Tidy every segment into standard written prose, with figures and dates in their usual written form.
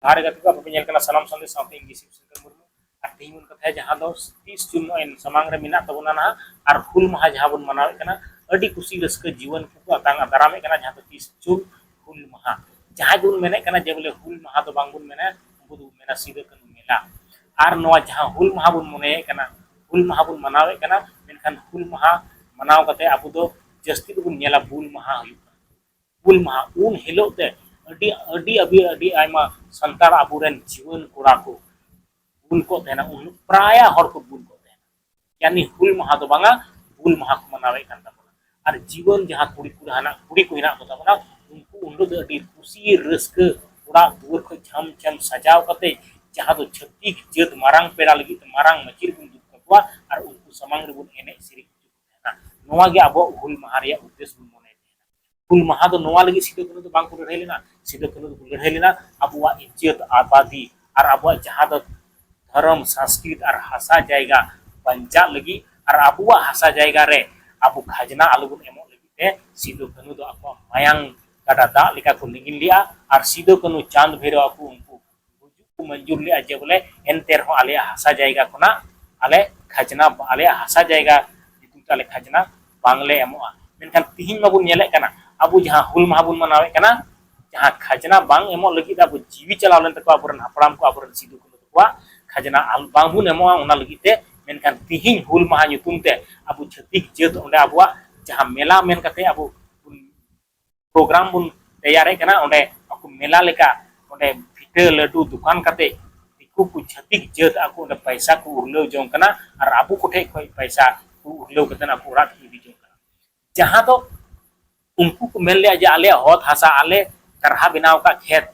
Hari ketika penyelenggaraan salam santai sampai Inggris Center Murmu artinya kata jahan do 30 Jun samang re minat tabuna na ar hul maha jahan bun manaw kana adi kusi raska जीवन को atang adarame kana jahan 30 Jun hul maha jahan bun mene kana je bole hul maha do bang bun mene budu mena sida kan mela ar noa jahan hul maha bun mone kana hul maha bun manaw kana menkan hul maha manaw kate abu do jasti bun nyela bul maha hul maha un hilo te adi adi abi adi aima santar aburen जीवन कोड़ा को bull को तेना उन प्राय हर को bull को तेना यानी हुल महा तो बांगा बुल महा को मनावे kan tabona ar जीवन जहां कुड़ी को हिना को tabona उनको उन दो अडी खुशी रस्क उड़ा दूर को छम छम सजाव कते जहां तो छत्तीक जेत मारांग पेड़ा लगी तो मारांग मचिर बुन दुख कवा और उनको समांग रे बुन एने सिरी तेना नोवा गे अब हुल महा रे उद्देश्य बुन मने हुल महा तो नोवा लगी सिदो कनो तो बांग को लड़ाई लेना सिदो कनो तो लड़ाई लेना अबुआ इज्जत आबादी और अबुआ जहां तो धर्म संस्कृत और हासा जायगा बंचा लगी और अबुआ हासा जायगा रे अबु खजना आलुबुन एमो लगी ते सिदो कनु दो आपा मायांग काटा दा लिका को लिगिन लिया और सिदो कनु चांद भेरो आपु उनको बुजु को मंजूर लिया जे बोले एनतेर हो आले हासा जायगा कोना आले खजना आले हासा जायगा जितु आले खजना बांगले एमो मेनखान तिहिन माबुन नेले कना अबु जहां हुल माबुन मनावे कना जहां खजना बांग एमो लगी अबु जीवी चलावलन तको अबुरन हपड़ाम को अबुरन सिदो कनु तको खजना बांग बुन एमो उना लगी ते मेनखान तिहिन हुल माहा nyutum te abu छत्तीक जेत onde abuwa जहां मेला मेन कते abu program bun tayare kana onde aku मेला लेका onde भिटे लड्डू दुकान कते दिकु ku छत्तीक जेत aku onde पैसा ku urleu jong kana ar abu कोठे खय पैसा ku urleu कतन aku urat idi jong kana जहां तो उनको को मेल ले जे आले होत हासा आले तरहा बिनाव का खेत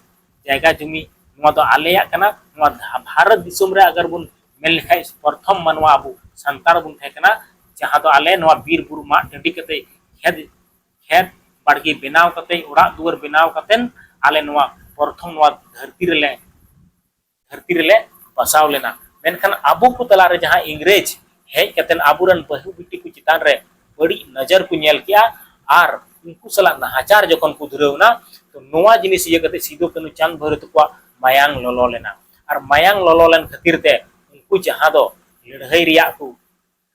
जायगा जमी नवा तो आले या कना नवा भारत दिसुम रे अगर बुन मेल लिखाई प्रथम मनवा अबु संतार बुन थे कना जहां तो आले नवा बीर बुरु मा टंडी कते खेत खेत बाड़गी बिनाव कते उड़ा दुवर बिनाव कतेन आले नवा प्रथम नवा धरती रे बसाव लेना मेनखान अबु को तला रे जहां इंग्रेज हेज कतेन अबुरन बहु बिटी को चितान रे बड़ी नजर को नेल किया आर उनको सला नाहाचार जखन को धुरौना तो नोवा जिनिस ये कते सिदो कनु चांद भरे तो मायांग ललो लेना और मायांग ललो लेन खातिर ते उनको जहां दो लड़ाई रिया को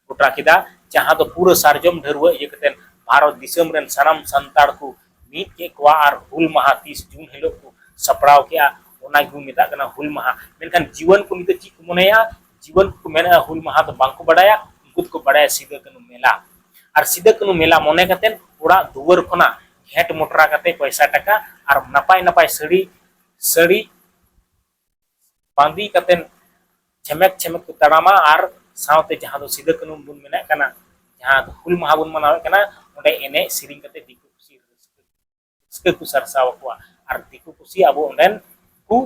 गोटा किदा जहां दो पूरा सार्जम ढरवा ये कते भारत दिसम रेन सनम संताड़ को मीट के क्वा और हुल महा 30 जून हिलो को सपड़ाव किया ओना गु मिता कना हुल महा मेनखान जीवन को निते ची मनेया जीवन को मेना हुल महा तो बांको बडाया उनको को बडाया सिदो कनु मेला और सिदो कनु मेला मने कते उड़ा दुवर खना हेट मोटरा कते पैसा टका और नपाय नपाय सड़ी बांदी कते छमेक छमेक तड़ामा और सावते जहां दो सिदो कनु बुन मेना कना जहां हुल महा बुन मनावे कना ओंडे एने सिरिंग कते दिकु खुशी रस्के को सरसाव को और दिकु खुशी अब ओंडेन को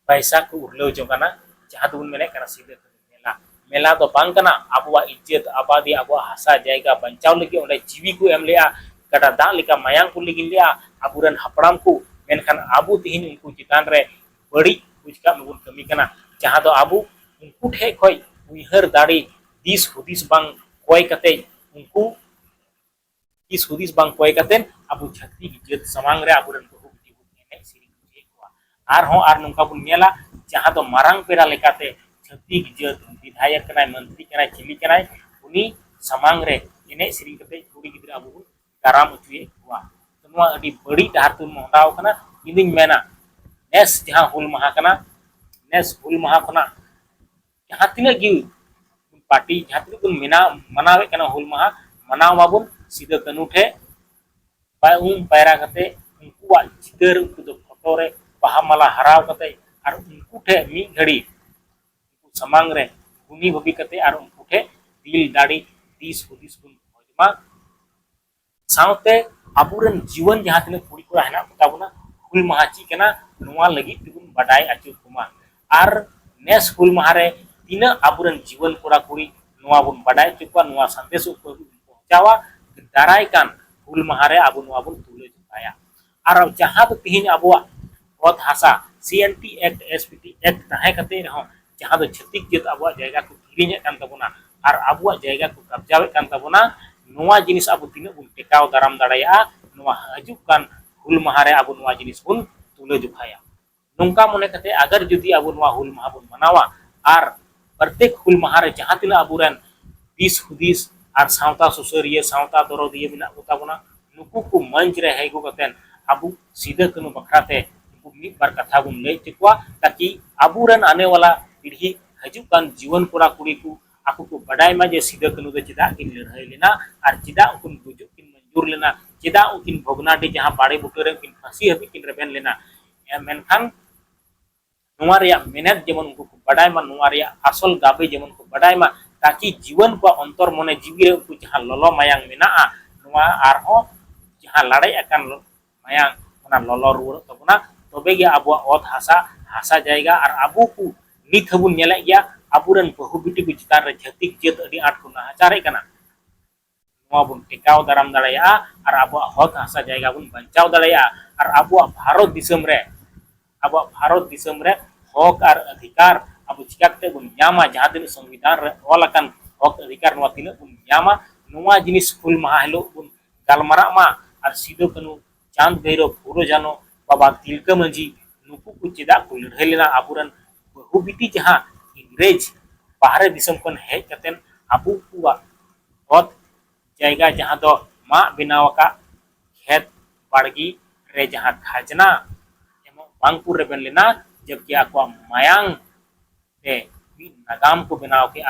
पैसा को उरलो जो कना जहां दुन मेने कना सिदो कनु मेला मेला तो बांग कना अबुआ इज्जत आबादी अबुआ हासा जायगा बंचाव लगी ओंडे जीवी को एम लिया कटा दा लिका मायांग को लगी लिया अबुरन हपड़ाम को मेनखान अबु तिहिन उनको चितान रे बड़ी बुझका मबुन कमी कना जहां दो अबु उनको ठे खय उइहर दाड़ी दिस हुदिस बांग कोय कते उनको दिस हुदिस बांग कोय कते अबु छत्ती इज्जत समांग रे अबुरन को बिटी बुन एने सिरी जे को आर हो आर नुका बुन नेला जहां दो मारांग पेरा लेकाते छत्ती इज्जत विधायक कनाय मंत्री कनाय चिली कनाय उनी समांग रे एने सिरी कते कुड़ी गिदरा अबु दाराम उचुए हुआ तो नवा अडी बड़ी डहार तुम मोहताव कना इदिन मेना नेस जहां हुल महा कना नेस हुल महा कना जहां तिना गी पार्टी जहां तिना कुन मेना मनावे कना हुल महा मनाव बाबुन सिदो कनु ठे पैरा कते उनको चितर उनको दो फोटो रे बाहा माला हराव कते और उनको ठे मी घड़ी समांग रे गुनी भबी कते और उनको ठे दिल दाड़ी 30 हुदिस बुन होजमा सावते अबुरन जीवन जहां तिना कुड़ी को हेना ताबुना हुल महा ची कना नोवा लगी तिबुन बडाय आचु कुमा आर नेस हुल महा रे तिना अबुरन जीवन कोड़ा कुड़ी नोवा बुन बडाय चुकवा नोवा संदेश को पहुंचावा दाराय कान हुल महा रे अबु नोवा बुन तुले जुकाया आर जहां तो तिहिन अबुआ बहुत हासा सीएनटी एक्ट एसपीटी एक्ट ताहे कते रहो जहां तो छत्तीक जेत अबुआ जायगा को किरिने कान तबुना आर अबुआ जायगा को कब्जावे कान तबुना नोवा जिनिस अबु तिना बुन टेकाव दाराम दाड़ाया नोवा हजुक कान हुल महा रे अबु नोवा जिनिस बुन तुले जुखाया नौका मने कते अगर जुदी अब हुल माह बन मनावा और प्रत्येक हुल माह रे जहां तिना अबुरन दिस हुदिस और सावता सुसरिया सावता दरदिया मिना कोताबना नुकु को मंच रे हेगु कतेन अबु सीधा कनु बखराते नुकु मिद बार कथा बुन लई चिकवा ताकि अबुरन आने वाला पीढ़ी हजुक कान जीवन कोड़ा कुड़ी को aku को बडाय मा जे सीधा कनु दे चिदा किन लड़ाई लेना और चिदा उकिन गुजुक किन मंजूर लेना चिदा उकिन भोगनाटी जहां बाड़े बुटरे किन फांसी हबी किन रेबेन लेना मेनखान नुआ रिया मेहनत जेमन उनको बडाय मा नुआ रिया असल गाबे जेमन को बडाय मा ताकि जीवन को अंतर मने जीवी रे उनको जहां ललो मायांग मेना नुआ आरहो जहां लड़ाई अकान मायांग ओना ललो रुवर तबना तबे गे अबुआ ओत हासा हासा जायगा और अबु को नित हबुन नेले गया अबुरन बहु बिटी को चितान रे छतिक जेत अडी आट को नाचारे कना नुआ बुन टिकाव दाराम दाड़ाया और अबुआ हक हासा जायगा बुन बचाव दाड़ाया और अबुआ भारत दिसम रे हक और अधिकार अब चिकाते बुन न्यामा जहां दिन संविधान रे ऑलकन हक अधिकार नुआ तिना बुन न्यामा नुआ जिनिस हुल माह हेलो बुन गालमारा मा और सीधो कनु चांद भैरव पूरो जानो बाबा तिलका मंजी नुकु को चिदा को लड़ाई लेना अबुरन बहु बिटी जहां इंग्रेज बाहर दिसम कन हेज कतेन अबु कुआ बहुत जायगा जहां दो मा बिनाव का खेत बाड़गी रे जहां खाजना एमो बांगपुर रे बन लेना जबकि आपको मायांग ते मी नागाम को बनाव के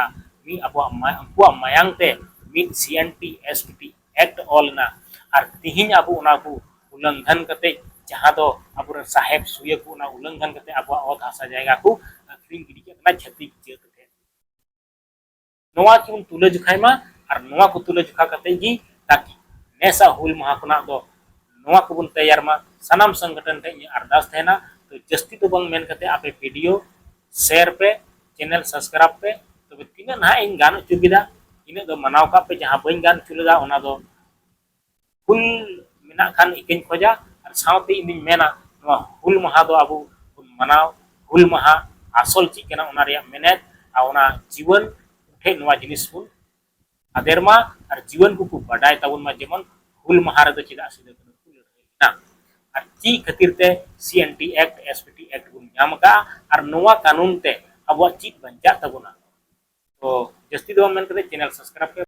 मी आपको मायांग ते मी सीएनटी एसपीटी एक्ट ऑल ना और तिहिन अबु उना को उल्लंघन करते जहां दो अब साहेब सुये को ना उल्लंघन करते अब और हासा जाएगा को अखिन गिरी के ना छत्ती जेत थे नोआ की तुले जुखाय मा और नोआ को तुले जुखा करते जी ताकि नेसा हुल माह कोना दो नोआ को बुन तैयार मा सनाम संगठन टे अरदास थे ना तो जस्ती तो बंग मेन करते आपे वीडियो शेयर पे चैनल सब्सक्राइब पे तो तीन ना इन गान चुगिदा इन दो मनाव का पे जहां बइन गान चुलेदा ओना दो हुल मिना खान इकिन खोजा और सावते इन मेना नोआ हुल माह दो अबु मनाव हुल माह आसल चिकना ओना रिया मेनेत आ ओना जीवन उठे नोआ जिनिस बुन आदेरमा और जीवन को बडाय ताबुन मा जेमन हुल माह रे दो चिदा सिदा ना और ची खातिर ते सीएनटी एक्ट एसपीटी एक्ट बुन नाम का और नोआ कानून ते अब ची बंजा तबुना तो जस्ती दो मेन करे चैनल सब्सक्राइब